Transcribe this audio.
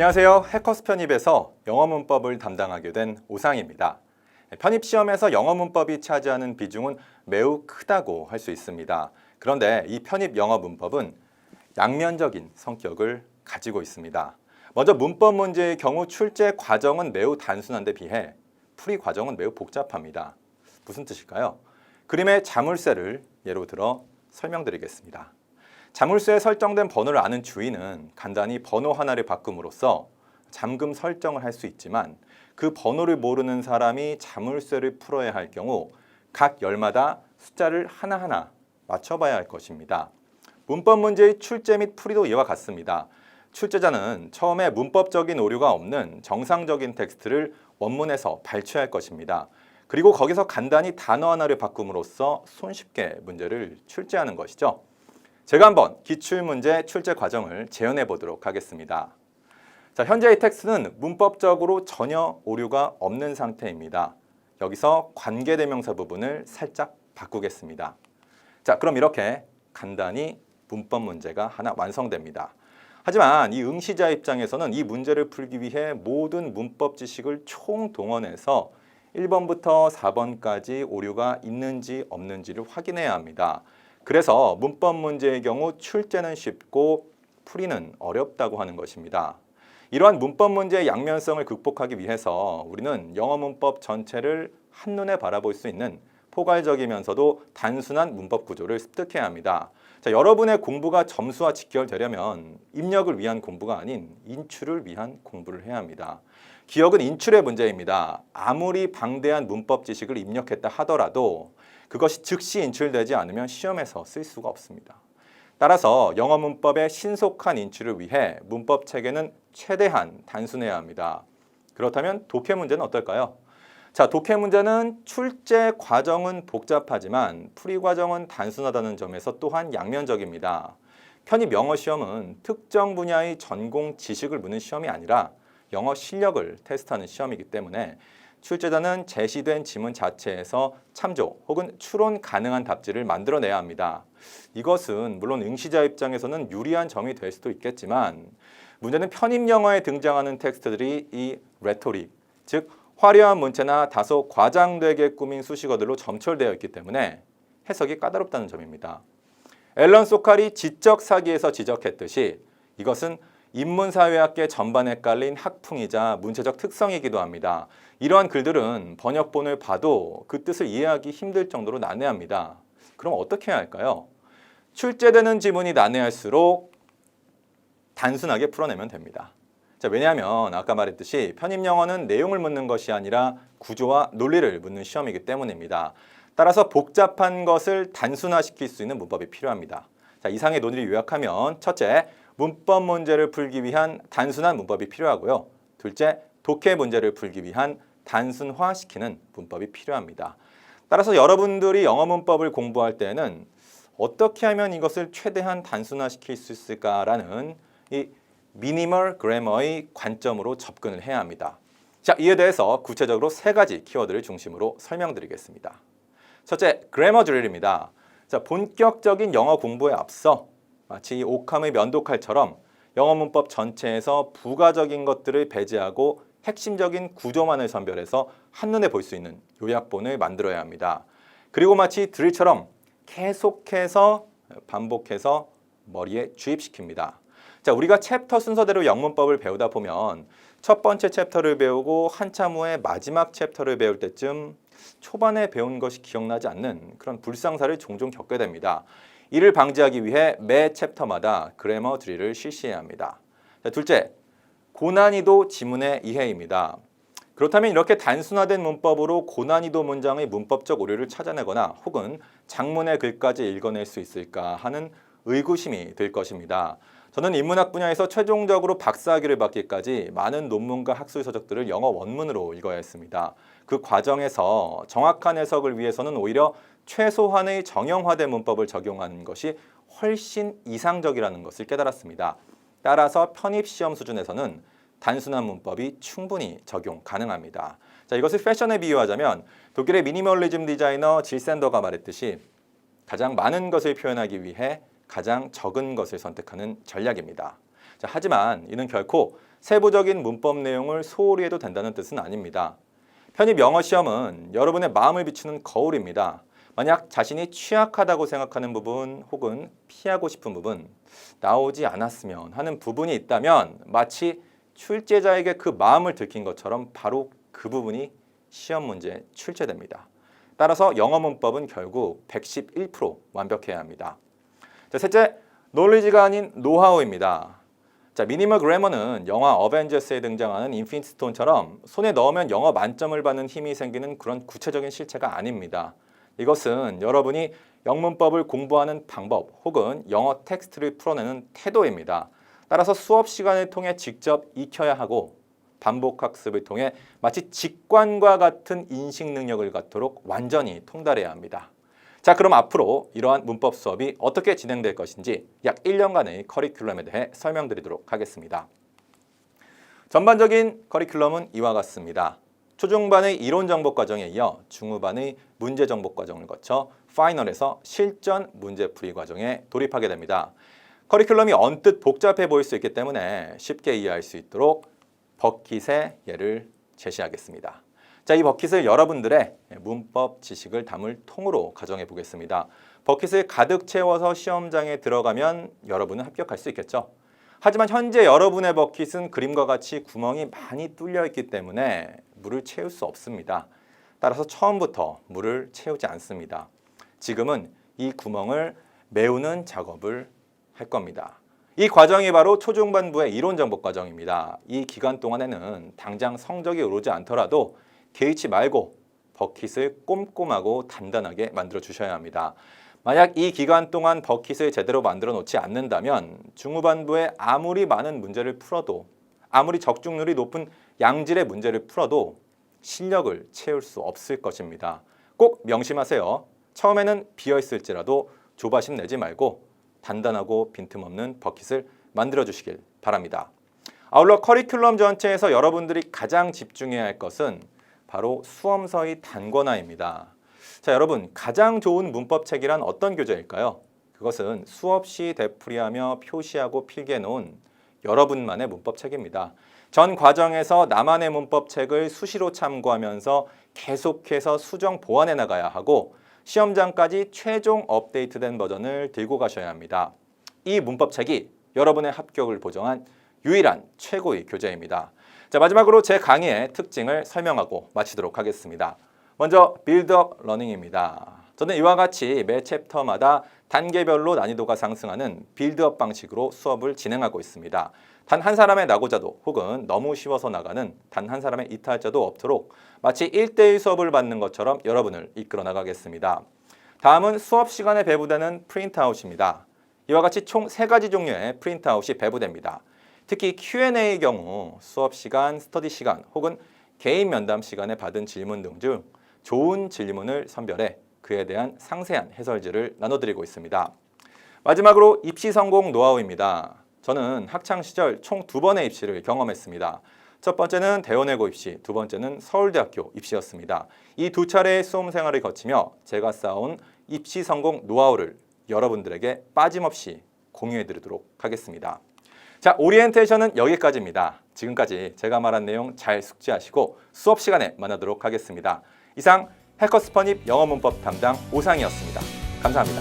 안녕하세요. 해커스 편입에서 영어 문법을 담당하게 된 오상입니다. 편입 시험에서 영어 문법이 차지하는 비중은 매우 크다고 할 수 있습니다. 그런데 이 편입 영어 문법은 양면적인 성격을 가지고 있습니다. 먼저 문법 문제의 경우 출제 과정은 매우 단순한데 비해 풀이 과정은 매우 복잡합니다. 무슨 뜻일까요? 그림의 자물쇠를 예로 들어 설명드리겠습니다. 자물쇠에 설정된 번호를 아는 주인은 간단히 번호 하나를 바꿈으로써 잠금 설정을 할 수 있지만 그 번호를 모르는 사람이 자물쇠를 풀어야 할 경우 각 열마다 숫자를 하나하나 맞춰봐야 할 것입니다. 문법 문제의 출제 및 풀이도 이와 같습니다. 출제자는 처음에 문법적인 오류가 없는 정상적인 텍스트를 원문에서 발췌할 것입니다. 그리고 거기서 간단히 단어 하나를 바꿈으로써 손쉽게 문제를 출제하는 것이죠. 제가 한번 기출문제 출제 과정을 재현해 보도록 하겠습니다. 자, 현재의 텍스트는 문법적으로 전혀 오류가 없는 상태입니다. 여기서 관계대명사 부분을 살짝 바꾸겠습니다. 자, 그럼 이렇게 간단히 문법 문제가 하나 완성됩니다. 하지만 이 응시자 입장에서는 이 문제를 풀기 위해 모든 문법 지식을 총동원해서 1번부터 4번까지 오류가 있는지 없는지를 확인해야 합니다. 그래서 문법 문제의 경우 출제는 쉽고 풀이는 어렵다고 하는 것입니다. 이러한 문법 문제의 양면성을 극복하기 위해서 우리는 영어 문법 전체를 한눈에 바라볼 수 있는 포괄적이면서도 단순한 문법 구조를 습득해야 합니다. 자, 여러분의 공부가 점수와 직결되려면 입력을 위한 공부가 아닌 인출을 위한 공부를 해야 합니다. 기억은 인출의 문제입니다. 아무리 방대한 문법 지식을 입력했다 하더라도 그것이 즉시 인출되지 않으면 시험에서 쓸 수가 없습니다. 따라서 영어 문법의 신속한 인출을 위해 문법 체계는 최대한 단순해야 합니다. 그렇다면 독해 문제는 어떨까요? 자, 독해 문제는 출제 과정은 복잡하지만 풀이 과정은 단순하다는 점에서 또한 양면적입니다. 편입 영어 시험은 특정 분야의 전공 지식을 묻는 시험이 아니라 영어 실력을 테스트하는 시험이기 때문에 출제자는 제시된 지문 자체에서 참조 혹은 추론 가능한 답지를 만들어내야 합니다. 이것은 물론 응시자 입장에서는 유리한 점이 될 수도 있겠지만 문제는 편입 영어에 등장하는 텍스트들이 이 레토릭, 즉 화려한 문체나 다소 과장되게 꾸민 수식어들로 점철되어 있기 때문에 해석이 까다롭다는 점입니다. 앨런 소칼이 지적 사기에서 지적했듯이 이것은 인문사회학계 전반에 깔린 학풍이자 문체적 특성이기도 합니다. 이러한 글들은 번역본을 봐도 그 뜻을 이해하기 힘들 정도로 난해합니다. 그럼 어떻게 해야 할까요? 출제되는 지문이 난해할수록 단순하게 풀어내면 됩니다. 자, 왜냐하면 아까 말했듯이 편입 영어는 내용을 묻는 것이 아니라 구조와 논리를 묻는 시험이기 때문입니다. 따라서 복잡한 것을 단순화시킬 수 있는 문법이 필요합니다. 자, 이상의 논리를 요약하면 첫째, 문법 문제를 풀기 위한 단순한 문법이 필요하고요. 둘째, 독해 문제를 풀기 위한 단순화시키는 문법이 필요합니다. 따라서 여러분들이 영어 문법을 공부할 때는 어떻게 하면 이것을 최대한 단순화시킬 수 있을까라는 이 미니멀 그래머의 관점으로 접근을 해야 합니다. 자, 이에 대해서 구체적으로 세 가지 키워드를 중심으로 설명드리겠습니다. 첫째, 그래머 드릴입니다. 자, 본격적인 영어 공부에 앞서 마치 이 오캄의 면도칼처럼 영어 문법 전체에서 부가적인 것들을 배제하고 핵심적인 구조만을 선별해서 한눈에 볼 수 있는 요약본을 만들어야 합니다. 그리고 마치 드릴처럼 계속해서 반복해서 머리에 주입시킵니다. 자, 우리가 챕터 순서대로 영문법을 배우다 보면 첫 번째 챕터를 배우고 한참 후에 마지막 챕터를 배울 때쯤 초반에 배운 것이 기억나지 않는 그런 불상사를 종종 겪게 됩니다. 이를 방지하기 위해 매 챕터마다 그래머 드릴을 실시해야 합니다. 자, 둘째, 고난이도 지문의 이해입니다. 그렇다면 이렇게 단순화된 문법으로 고난이도 문장의 문법적 오류를 찾아내거나 혹은 장문의 글까지 읽어낼 수 있을까 하는 의구심이 들 것입니다. 저는 인문학 분야에서 최종적으로 박사학위를 받기까지 많은 논문과 학술 서적들을 영어 원문으로 읽어야 했습니다. 그 과정에서 정확한 해석을 위해서는 오히려 최소한의 정형화된 문법을 적용하는 것이 훨씬 이상적이라는 것을 깨달았습니다. 따라서 편입시험 수준에서는 단순한 문법이 충분히 적용 가능합니다. 자, 이것을 패션에 비유하자면 독일의 미니멀리즘 디자이너 질 샌더가 말했듯이 가장 많은 것을 표현하기 위해 가장 적은 것을 선택하는 전략입니다. 자, 하지만 이는 결코 세부적인 문법 내용을 소홀히 해도 된다는 뜻은 아닙니다. 편입 영어 시험은 여러분의 마음을 비추는 거울입니다. 만약 자신이 취약하다고 생각하는 부분 혹은 피하고 싶은 부분, 나오지 않았으면 하는 부분이 있다면 마치 출제자에게 그 마음을 들킨 것처럼 바로 그 부분이 시험 문제에 출제됩니다. 따라서 영어 문법은 결국 111% 완벽해야 합니다. 자, 셋째, 놀리지가 아닌 노하우입니다. 자, 미니멀 그래머는 영화 어벤져스에 등장하는 인피니티 스톤처럼 손에 넣으면 영어 만점을 받는 힘이 생기는 그런 구체적인 실체가 아닙니다. 이것은 여러분이 영문법을 공부하는 방법 혹은 영어 텍스트를 풀어내는 태도입니다. 따라서 수업 시간을 통해 직접 익혀야 하고 반복 학습을 통해 마치 직관과 같은 인식 능력을 갖도록 완전히 통달해야 합니다. 자, 그럼 앞으로 이러한 문법 수업이 어떻게 진행될 것인지 약 1년간의 커리큘럼에 대해 설명드리도록 하겠습니다. 전반적인 커리큘럼은 이와 같습니다. 초중반의 이론 정복 과정에 이어 중후반의 문제 정복 과정을 거쳐 파이널에서 실전 문제풀이 과정에 돌입하게 됩니다. 커리큘럼이 언뜻 복잡해 보일 수 있기 때문에 쉽게 이해할 수 있도록 버킷의 예를 제시하겠습니다. 자, 이 버킷을 여러분들의 문법 지식을 담을 통으로 가정해 보겠습니다. 버킷을 가득 채워서 시험장에 들어가면 여러분은 합격할 수 있겠죠. 하지만 현재 여러분의 버킷은 그림과 같이 구멍이 많이 뚫려 있기 때문에 물을 채울 수 없습니다. 따라서 처음부터 물을 채우지 않습니다. 지금은 이 구멍을 메우는 작업을 할 겁니다. 이 과정이 바로 초중반부의 이론 정복 과정입니다. 이 기간 동안에는 당장 성적이 오르지 않더라도 개의치 말고 버킷을 꼼꼼하고 단단하게 만들어 주셔야 합니다. 만약 이 기간 동안 버킷을 제대로 만들어 놓지 않는다면 중후반부에 아무리 많은 문제를 풀어도 아무리 적중률이 높은 양질의 문제를 풀어도 실력을 채울 수 없을 것입니다. 꼭 명심하세요. 처음에는 비어있을지라도 조바심 내지 말고 단단하고 빈틈없는 버킷을 만들어 주시길 바랍니다. 아울러 커리큘럼 전체에서 여러분들이 가장 집중해야 할 것은 바로 수험서의 단권화입니다. 자, 여러분, 가장 좋은 문법책이란 어떤 교재일까요? 그것은 수업 시 되풀이하며 표시하고 필기해 놓은 여러분만의 문법책입니다. 전 과정에서 나만의 문법책을 수시로 참고하면서 계속해서 수정 보완해 나가야 하고 시험장까지 최종 업데이트된 버전을 들고 가셔야 합니다. 이 문법책이 여러분의 합격을 보장한 유일한 최고의 교재입니다. 자, 마지막으로 제 강의의 특징을 설명하고 마치도록 하겠습니다. 먼저 빌드업 러닝입니다. 저는 이와 같이 매 챕터마다 단계별로 난이도가 상승하는 빌드업 방식으로 수업을 진행하고 있습니다. 단 한 사람의 낙오자도 혹은 너무 쉬워서 나가는 단 한 사람의 이탈자도 없도록 마치 1대1 수업을 받는 것처럼 여러분을 이끌어 나가겠습니다. 다음은 수업 시간에 배부되는 프린트아웃입니다. 이와 같이 총 3가지 종류의 프린트아웃이 배부됩니다. 특히 Q&A의 경우 수업 시간, 스터디 시간 혹은 개인 면담 시간에 받은 질문 등 중 좋은 질문을 선별해 그에 대한 상세한 해설지를 나눠드리고 있습니다. 마지막으로 입시 성공 노하우입니다. 저는 학창 시절 총 2번의 입시를 경험했습니다. 첫 번째는 대원외고 입시, 두 번째는 서울대학교 입시였습니다. 이 2차례의 수험 생활을 거치며 제가 쌓아온 입시 성공 노하우를 여러분들에게 빠짐없이 공유해드리도록 하겠습니다. 자, 오리엔테이션은 여기까지입니다. 지금까지 제가 말한 내용 잘 숙지하시고 수업 시간에 만나도록 하겠습니다. 이상 해커스 편입 영어 문법 담당 오상이었습니다. 감사합니다.